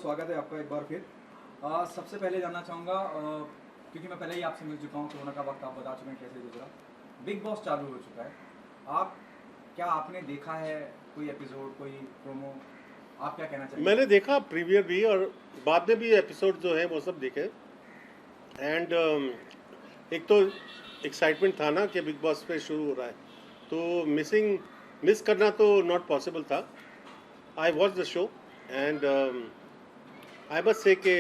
स्वागत है आपका एक बार फिर। सबसे पहले जानना चाहूँगा, क्योंकि मैं पहले ही आपसे मिल चुका हूँ, कोरोना का वक्त आप बता चुके हैं कैसे गुजरा। बिग बॉस चालू हो चुका है। आप क्या आपने देखा है कोई एपिसोड, कोई प्रोमो? आप क्या कहना चाहेंगे? मैंने देखा प्रीवियर भी और बाद में भी एपिसोड जो है वो सब देखे। एंड एक तो एक्साइटमेंट था ना कि बिग बॉस पे शुरू हो रहा है, तो मिस करना तो नॉट पॉसिबल था। I watch the show and I must say कि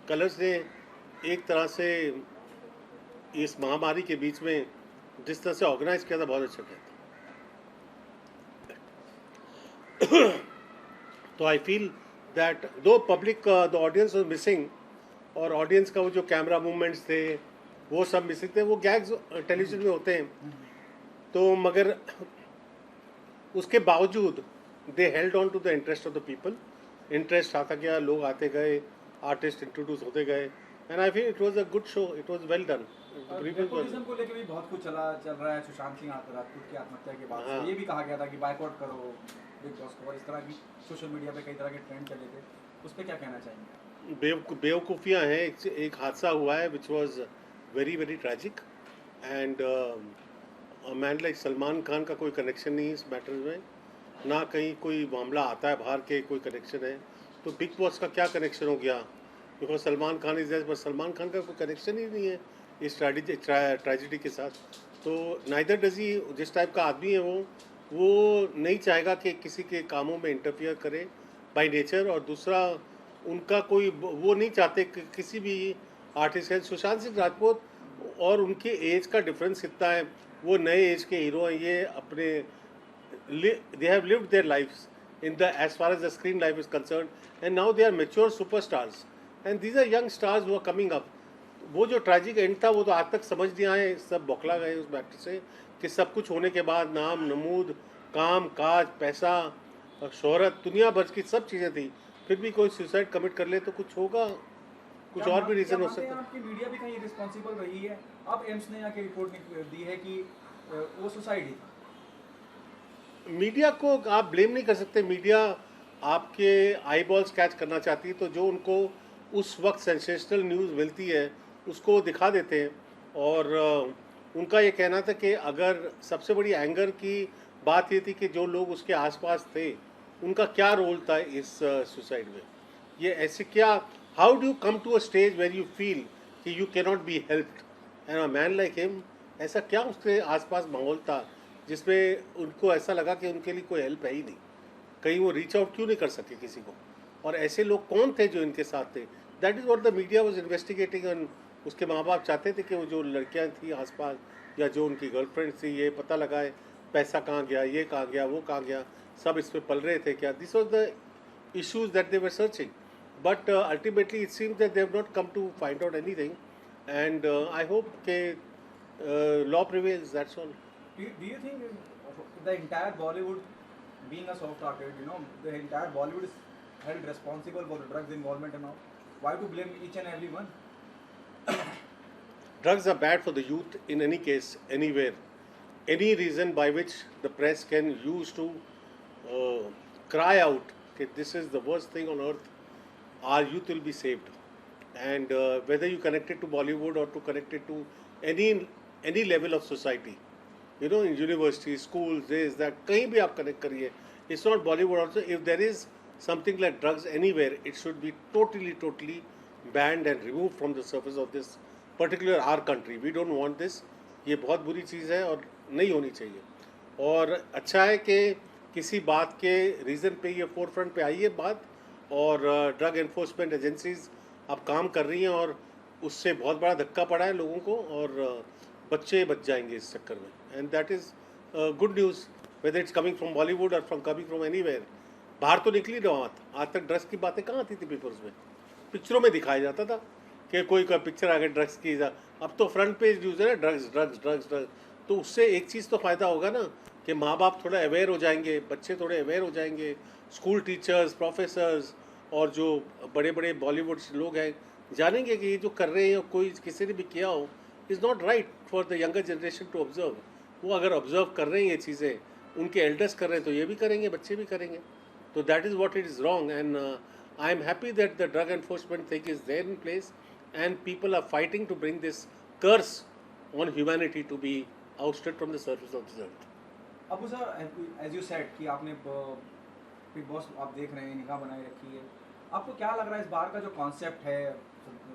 कलर्स ने एक तरह से इस महामारी के बीच में जिस तरह से ऑर्गेनाइज किया था, बहुत अच्छा किया था। तो आई फील दैट दो public the audience was missing, और ऑडियंस का वो जो कैमरा मूवमेंट्स थे वो सब मिसिंग थे। वो गैग्स टेलीविजन में होते हैं, तो मगर उसके बावजूद they held on to the interest of the people. Interest आता गया, लोग आते गए, आर्टिस्ट इंट्रोड्यूस होते गए, and I feel it was a good show, it was well done. Nepotism को लेकर भी बहुत कुछ चल रहा है। सुशांत सिंह राजपूत की आत्महत्या के बाद से ये भी कहा गया था कि बायकॉट करो बिग बॉस को, और इस तरह की सोशल मीडिया पे कई तरह के ट्रेंड चले थे। उस पर क्या कहना चाहेंगे? बेवकूफ़ियाँ हैं। एक हादसा हुआ है which was very very tragic, and man like Salman Khan का कोई कनेक्शन नहीं है इस मैटर में, ना कहीं कोई मामला आता है बाहर के कोई कनेक्शन है। तो बिग बॉस का क्या कनेक्शन हो गया? Because Salman Khan is but Salman Khan का कोई कनेक्शन ही नहीं है इस ट्रेजिडी के साथ। तो नाइदर डज ही, जिस टाइप का आदमी है वो नहीं चाहेगा कि किसी के कामों में इंटरफियर करे बाय नेचर। और दूसरा, उनका कोई वो नहीं चाहते कि किसी भी आर्टिस्ट है। सुशांत सिंह राजपूत और उनके एज का डिफरेंस कितना है, वो नए एज के हीरो हैं। ये अपने they have lived their lives in the as far as the screen life is concerned, and now they are mature superstars, and these are young stars who are coming up. वो जो tragic and था वो तो आज तक समझ नहीं आए, सब बौखला गए उस मैटर से कि सब कुछ होने के बाद नाम नमूद, काम काज, पैसा, शोहरत, दुनिया भर की सब चीज़ें थी, फिर भी कोई सुसाइड कमिट कर ले तो कुछ होगा, कुछ और भी रीज़न हो सकता है। आपकी मीडिया भी कहीं रिस्पॉन्सिबल रही है? अब एम्स ने आके रिपोर्ट दी है कि वो सुसाइड ही था। मीडिया को आप ब्लेम नहीं कर सकते। मीडिया आपके आई बॉल्स कैच करना चाहती है, तो जो उनको उस वक्त सेंसेशनल न्यूज़ मिलती है उसको वो दिखा देते हैं। और उनका ये कहना था कि अगर सबसे बड़ी एंगर की बात ये थी कि जो लोग उसके आसपास थे उनका क्या रोल था इस सुसाइड में। ये ऐसे क्या, how do you come to a stage where you feel कि you can not be helped and a man like him, ऐसा क्या उसके आसपास माहौल था जिसमें उनको ऐसा लगा कि उनके लिए कोई हेल्प है ही नहीं, कहीं वो रीच आउट क्यों नहीं कर सके किसी को? और ऐसे लोग कौन थे जो इनके साथ थे? That is what the media was investigating. And उसके माँ बाप चाहते थे कि वो जो लड़कियां थी आसपास या जो उनकी गर्लफ्रेंड थी ये पता लगाए पैसा कहाँ गया, ये कहाँ गया, वो कहाँ गया, सब इस पर पल रहे थे क्या? This was the issues that they were searching, but ultimately it seems that they have not come to find out anything, and I hope law prevails, that's all. Do you think the entire Bollywood, being a soft target, the entire Bollywood is held responsible for the drugs involvement and all? Why to blame each and every one? Drugs are bad for the youth in any case, anywhere. Any reason by which the press can use to cry out that this is the worst thing on earth, our youth will be saved. And whether you connect it to Bollywood or to connect it to any level of society, in universities, schools, this, that, कहीं भी आप connect करिए. It's not Bollywood also. If there is something like drugs anywhere, it should be totally banned and removed from the surface of this particular our country. We don't want this. ये बहुत बुरी चीज़ है और नहीं होनी चाहिए। और अच्छा है कि किसी बात के रीज़न पे ये फोर फ्रंट पे आई है बात, और ड्रग एनफोर्समेंट एजेंसीज अब काम कर रही हैं, और उससे बहुत बड़ा धक्का पड़ा है लोगों को, और बच्चे बच जाएंगे इस चक्कर में। And that is good news, whether it's coming from Bollywood और कमिंग फ्रॉम एनीवेयर। बाहर तो निकली ना बात, आज तक ड्रग्स की बातें कहाँ आती थी पेपर्स में? पिक्चरों में दिखाया जाता था कि कोई पिक्चर आ गई ड्रग्स की, अब तो फ्रंट पेज न्यूज़ है ना, ड्रग्स ड्रग्स ड्रग्स ड्रग्स। तो उससे एक चीज़ तो फ़ायदा होगा ना कि माँ बाप थोड़ा अवेयर हो जाएंगे, बच्चे थोड़े अवेयर हो जाएंगे, स्कूल टीचर्स, प्रोफेसर्स और जो बड़े बड़े बॉलीवुड लोग हैं जानेंगे कि ये जो कर रहे हैं कोई किसी ने भी किया हो is not right for the younger generation to observe. वो अगर ऑब्जर्व कर रहे हैं ये चीज़ें, उनके एल्डर्स कर रहे हैं तो ये भी करेंगे, बच्चे भी करेंगे। तो that is what it is wrong. And I am happy that the drug enforcement thing is there in place and people are fighting to bring this curse on humanity to be ousted from the surface of this earth. अब sir as you said कि आपने big boss आप देख रहे हैं, निगाह बनाए रखी है, आपको क्या लग रहा है इस बार का जो कॉन्सेप्ट है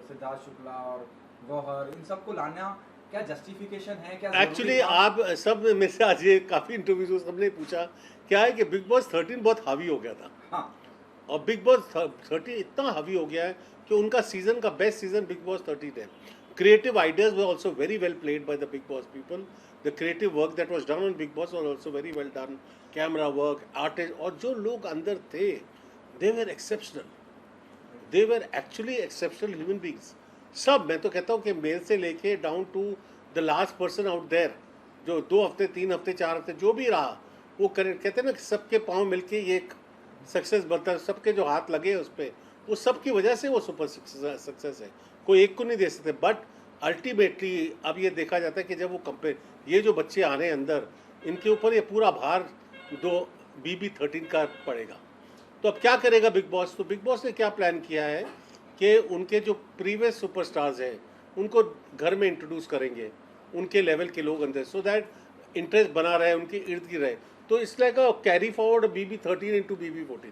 सिद्धार्थ शुक्ला और गौहर इन सबको लाना, क्या जस्टिफिकेशन है, क्या एक्चुअली आप सब में से आज ये काफ़ी इंटरव्यूज में सबने पूछा क्या है कि बिग बॉस 13 बहुत हावी हो गया था हाँ और बिग बॉस 13 इतना हावी हो गया है कि उनका सीजन का बेस्ट सीजन बिग बॉस 13 है. Creative ideas were also very well played by the Big Boss people. The creative work that was done on Big Boss was also very well done. Camera work, artists और जो लोग अंदर थे, they were exceptional. They were actually exceptional human beings. सब मैं तो कहता हूँ कि मेल से लेके down to the last person out there जो 2 हफ्ते 3 हफ्ते 4 हफ्ते जो भी रहा वो कहते हैं ना कि सबके पाँव मिलके ये एक सक्सेस बनता है. सबके जो हाथ लगे उस पर वो सब की वजह से वो सुपर सक्सेस है. कोई एक को नहीं दे सकते. बट अल्टीमेटली अब ये देखा जाता है कि जब वो कंपेयर ये जो बच्चे आ रहे हैं अंदर इनके ऊपर ये पूरा भार दो BB13 का पड़ेगा. तो अब क्या करेगा बिग बॉस. तो बिग बॉस ने क्या प्लान किया है कि उनके जो प्रीवियस सुपरस्टार्स हैं उनको घर में इंट्रोड्यूस करेंगे उनके लेवल के लोग अंदर सो दैट इंटरेस्ट बना रहे उनके इर्द गिर्द रहे. तो इसलिए का carry forward BB13 into BB14.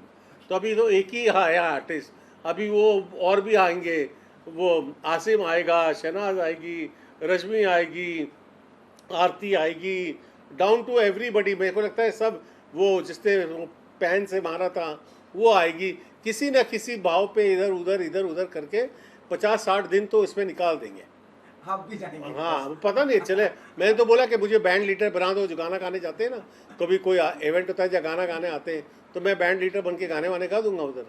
तो अभी तो एक ही आया आर्टिस्ट, अभी वो और भी आएंगे. वो आसिम आएगा, शहनाज आएगी, रश्मि आएगी, आरती आएगी, डाउन टू एवरीबडी. मेरे को लगता है सब वो जिसने पैन से मारा था वो आएगी. किसी न किसी भाव पे इधर उधर करके 50-60 दिन तो इसमें निकाल देंगे. आप भी जाएंगे? हाँ पता नहीं चले. मैंने तो बोला कि मुझे बैंड लीडर बना दो. जो गाना गाने जाते हैं ना, कभी कोई इवेंट होता है जहाँ गाना गाने आते हैं तो मैं बैंड लीडर बन के गाने वाने गा दूंगा उधर.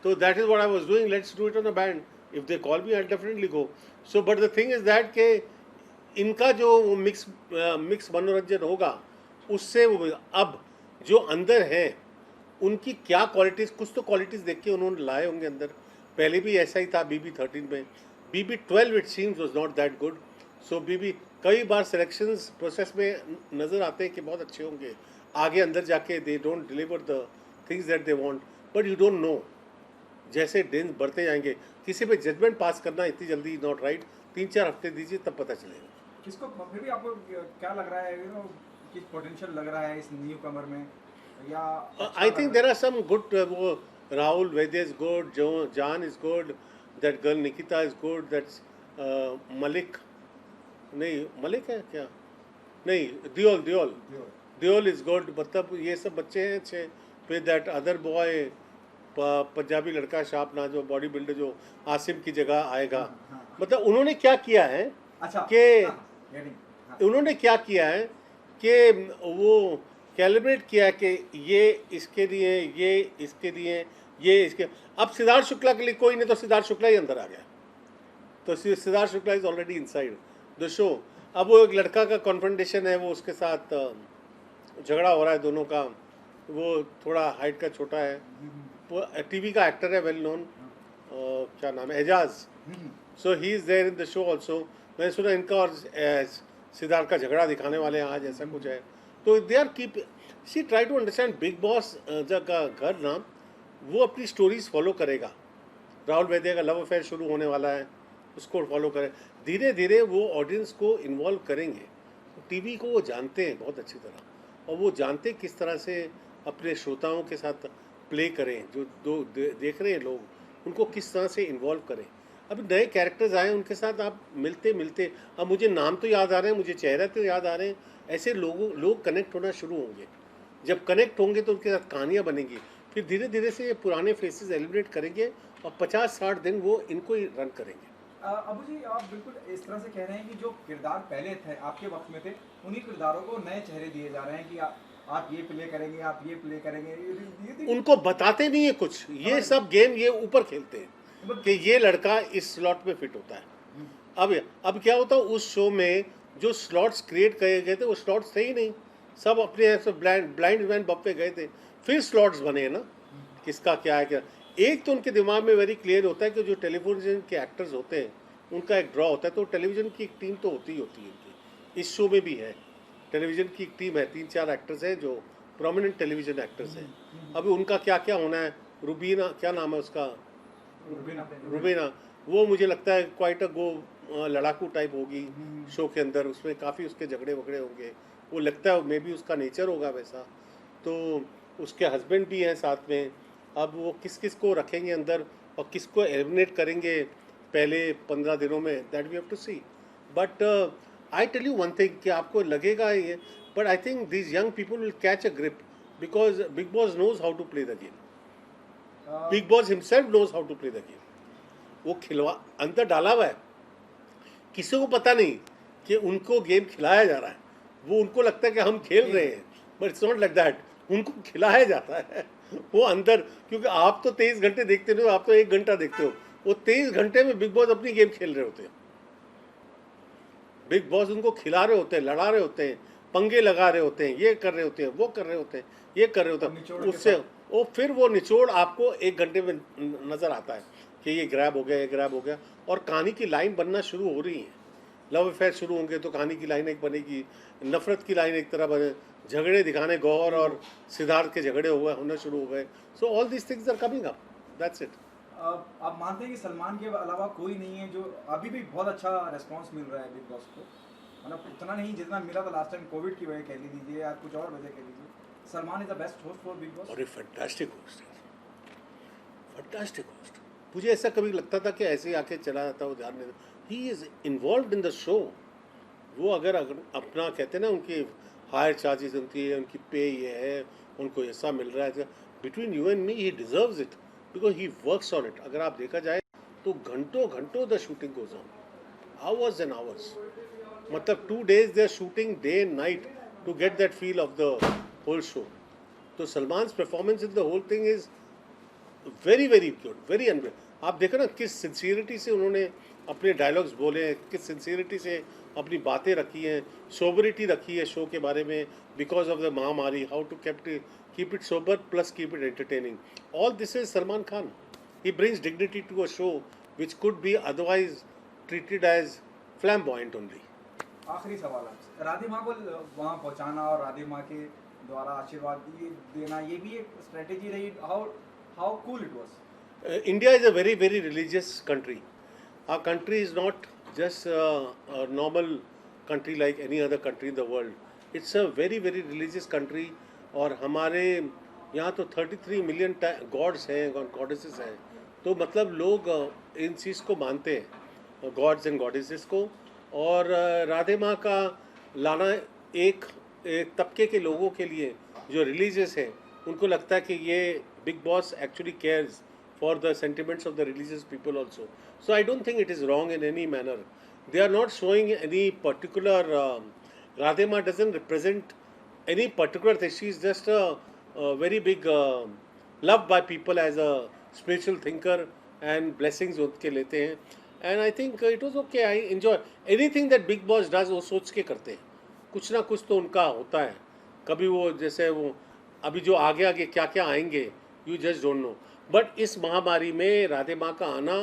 तो that is what I was doing. Let's do it on a band. If they call me I definitely go. So but the thing is that के इनका जो मिक्स मनोरंजन होगा उससे वो अब जो अंदर है उनकी क्या क्वालिटीज़, कुछ तो क्वालिटीज़ देख के उन्होंने लाए होंगे अंदर. पहले भी ऐसा ही था BB13 में. BB12 it seems was not that good. So BB कई बार सिलेक्शंस प्रोसेस में नज़र आते हैं कि बहुत अच्छे होंगे, आगे अंदर जाके they don't deliver the things that they want. But you don't know. जैसे दिन बढ़ते जाएंगे किसी पे जजमेंट पास करना इतनी जल्दी नॉट राइट. 3-4 हफ्ते दीजिए तब पता चलेगा. किसको फिर भी आपको क्या लग रहा है, किस पोटेंशियल लग रहा है इस न्यू कमर में, या I think there are some good. वो Rahul Vaidya is good, Jaan is good, that girl Nikita is good, that's Malik नहीं मलिक है क्या नहीं दियोल इज गुड. मतलब ये सब बच्चे हैं अच्छे. फिर दैट अदर बॉय पंजाबी लड़का शाप ना जो बॉडी बिल्डर जो आसिम की जगह आएगा. मतलब उन्होंने क्या किया है कि उन्होंने क्या किया है कि वो कैलिब्रेट किया कि ये इसके लिए ये इसके लिए ये इसके. अब सिद्धार्थ शुक्ला के लिए कोई नहीं तो सिद्धार्थ शुक्ला ही अंदर आ गया. तो Siddharth Shukla is already inside the show. अब वो एक लड़का का कॉन्फ्रंटेशन है, वो उसके साथ झगड़ा हो रहा है दोनों का. वो थोड़ा हाइट का छोटा है, वो टीवी का एक्टर है वेल नोन. क्या नाम है, Ejaz. So he is there in the show also. मैंने सुना इनका और सिद्धार्थ का झगड़ा दिखाने वाले हैं आज, ऐसा कुछ है. तो they are keep see try to understand. Bigg Boss का घर नाम वो अपनी स्टोरीज फॉलो करेगा. राहुल वैद्य का लव अफेयर शुरू होने वाला है, उसको फॉलो करें. धीरे धीरे वो ऑडियंस को इन्वॉल्व करेंगे. टीवी को वो जानते हैं बहुत अच्छी तरह, और वो जानते किस तरह से अपने श्रोताओं के साथ प्ले करें. जो देख रहे हैं लोग उनको किस तरह से इन्वॉल्व करें. अभी नए कैरेक्टर्स आए उनके साथ आप मिलते अब मुझे नाम तो याद आ रहे हैं, मुझे चेहरे तो याद आ रहे हैं. ऐसे लोग कनेक्ट होना शुरू होंगे. जब कनेक्ट होंगे तो उनके साथ कहानियाँ बनेंगी. फिर धीरे धीरे से ये पुराने फेसेस एलिब्रेट करेंगे और 50-60 दिन वो इनको ही रन करेंगे. अबू जी आप बिल्कुल इस तरह से कह रहे हैं कि जो किरदार पहले थे आपके वक्त में थे उन्हीं किरदारों को नए चेहरे दिए जा रहे हैं कि आप ये प्ले करेंगे, आप ये प्ले करेंगे. उनको बताते नहीं है कुछ. ये सब गेम ये ऊपर खेलते हैं कि ये लड़का इस स्लॉट में फिट होता है. अब क्या होता है उस शो में जो स्लॉट्स क्रिएट किए गए थे वो स्लॉट्स थे ही नहीं. सब अपने ऐसे ब्लाइंड मैन बप पे गए थे. फिर स्लॉट्स बने हैं ना, किसका क्या है क्या. एक तो उनके दिमाग में वेरी क्लियर होता है कि जो टेलीविजन के एक्टर्स होते हैं उनका एक ड्रॉ होता है. तो टेलीविजन की एक टीम तो होती ही होती है इनकी. इस शो में भी है टेलीविजन की एक टीम है. 3-4 एक्टर्स हैं जो प्रोमिनेंट टेलीविजन एक्टर्स हैं. अभी उनका क्या क्या होना है. रुबीना क्या नाम है उसका, रुबीना, वो मुझे लगता है क्वाइट अ गो लड़ाकू टाइप होगी शो के अंदर, उसमें काफ़ी उसके झगड़े वगड़े होंगे, वो लगता है मे बी उसका नेचर होगा वैसा। तो उसके हस्बैंड भी हैं साथ में, अब वो किस किस को रखेंगे अंदर और किसको एलिमिनेट करेंगे पहले 15 दिनों में, that we have to see. But I tell you one thing कि आपको लगेगा ये, but I think this young people will catch a grip because Bigg Boss knows how to play the game. Bigg Boss himself knows how to play the game. वो खिलवा अंदर डाला हुआ है, किसी को पता नहीं कि उनको गेम खिलाया जा रहा है, वो उनको लगता है कि हम खेल रहे हैं, but it's not like that, उनको खिलाया जाता है वो अंदर। क्योंकि आप तो 23 घंटे देखते हो, आप तो 1 घंटा देखते हो, वो 23 घंटे में बिग बॉस अपनी गेम खेल रहे होते हैं। बिग बॉस उनको खिला रहे होते हैं, लड़ा रहे होते हैं, पंगे लगा रहे होते हैं, ये कर रहे होते हैं, वो कर रहे होते हैं, ये कर रहे होते हैं, उससे वो फिर वो निचोड़ आपको 1 घंटे में नज़र आता है कि ये ग्रैब हो गया, ये ग्रैब हो गया, और कहानी की लाइन बनना शुरू हो रही है। लव अफेयर शुरू होंगे तो कहानी की लाइन एक बनेगी, नफरत की लाइन एक तरह बने, झगड़े दिखाने गौर और सिद्धार्थ के झगड़े हुए होने शुरू हो गए। So all this things are coming up, that's it. आप मानते हैं कि सलमान के अलावा कोई नहीं है जो अभी भी बहुत अच्छा रेस्पॉन्स मिल रहा है बिग बॉस को, मतलब इतना नहीं जितना मिला था लास्ट टाइम कोविड की वजह कह लीजिए या कुछ और वजह कह लीजिए, Salman is the best host for big boss? और ये फैंटास्टिक होस्ट है, फैंटास्टिक होस्ट। मुझे ऐसा कभी लगता था कि ऐसे ही आके चला जाता, वो ध्यान नहीं, he is involve in the show. वो अगर अपना कहते हैं ना, उनकी हायर चार्जेस होती है, उनकी पे ये है, उनको ऐसा मिल रहा है, between you and me he deserves it because he works on it. अगर आप देखा जाए तो घंटों घंटों the shooting goes on, hours and hours, मतलब 2 days they are shooting day and night to get that feel of the whole show. तो Salman performance in the whole thing is very very good, very unbelievable. आप देखो ना किस sincerity से उन्होंने अपने dialogues बोले, किस सिंसियरिटी से अपनी बातें रखी हैं, सोबरिटी रखी है शो के बारे में, बिकॉज ऑफ द महामारी, how to keep it sober plus keep it entertaining. All this is Salman Khan. He brings dignity to a show which could be otherwise treated as flamboyant only. आखिरी सवाल आपसे, राधे माँ को वहाँ पहुँचाना और राधे माँ के द्वारा आशीर्वाद ये देना, ये भी एक स्ट्रेटेजी रही, how cool it was? India is a very, very religious country. Our country is not just a normal country like any other country in the world. It's a very, very religious country. और हमारे यहाँ तो 33 million God's हैं और goddesses हैं, तो मतलब लोग इन चीज़ को मानते हैं, गॉड्स एंड गॉडेसेस को। और राधे माँ का लाना एक एक तबके के लोगों के लिए जो रिलीजियस है, उनको लगता है कि ये big boss actually cares for the sentiments of the religious people also. So I don't think it is wrong in any manner. They are not showing any particular, Radhe Ma doesn't represent any particular thing. She is just a very big loved by people as a spiritual thinker and blessings उसके लेते हैं. And I think it was okay. I enjoy anything that Big Boss does. वो सोच के करते हैं, कुछ ना कुछ तो उनका होता है। कभी वो जैसे वो अभी जो आगे आगे क्या क्या आएंगे, you just don't know. But इस महामारी में राधे माँ का आना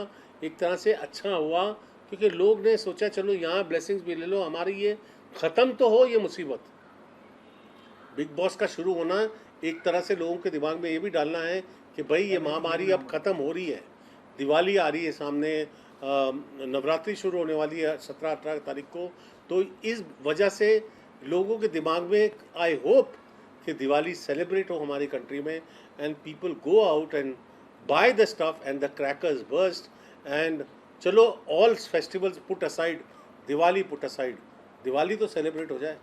एक तरह से अच्छा हुआ, क्योंकि लोग ने सोचा चलो यहाँ ब्लेसिंग्स भी ले लो, हमारी ये ख़त्म तो हो ये मुसीबत। बिग बॉस का शुरू होना एक तरह से लोगों के दिमाग में ये भी डालना है कि भाई ये महामारी अब ख़त्म हो रही है, दिवाली आ रही है सामने, नवरात्रि शुरू होने वाली है 17-18 तारीख को। तो इस वजह से लोगों के दिमाग में आई होप कि दिवाली सेलिब्रेट हो हमारी कंट्री में, and people go out and buy the stuff and the crackers burst, and चलो all festivals put aside, Diwali put aside, Diwali तो celebrate हो जाए.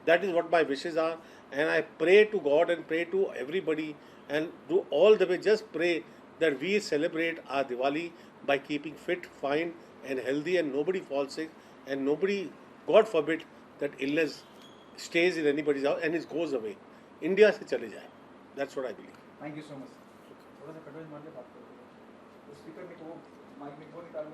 That is what my wishes are, and I pray to God and pray to everybody and do all the way, just pray that we celebrate our Diwali by keeping fit, fine and healthy, and nobody falls sick, and nobody, God forbid, that illness stays in anybody's house and it goes away. India से चले जाए. That's what I believe. Thank you so much. थोड़ा सा कटोरी मार ले, बात करो, स्पीकर में वो माइक में वो निकाल ले।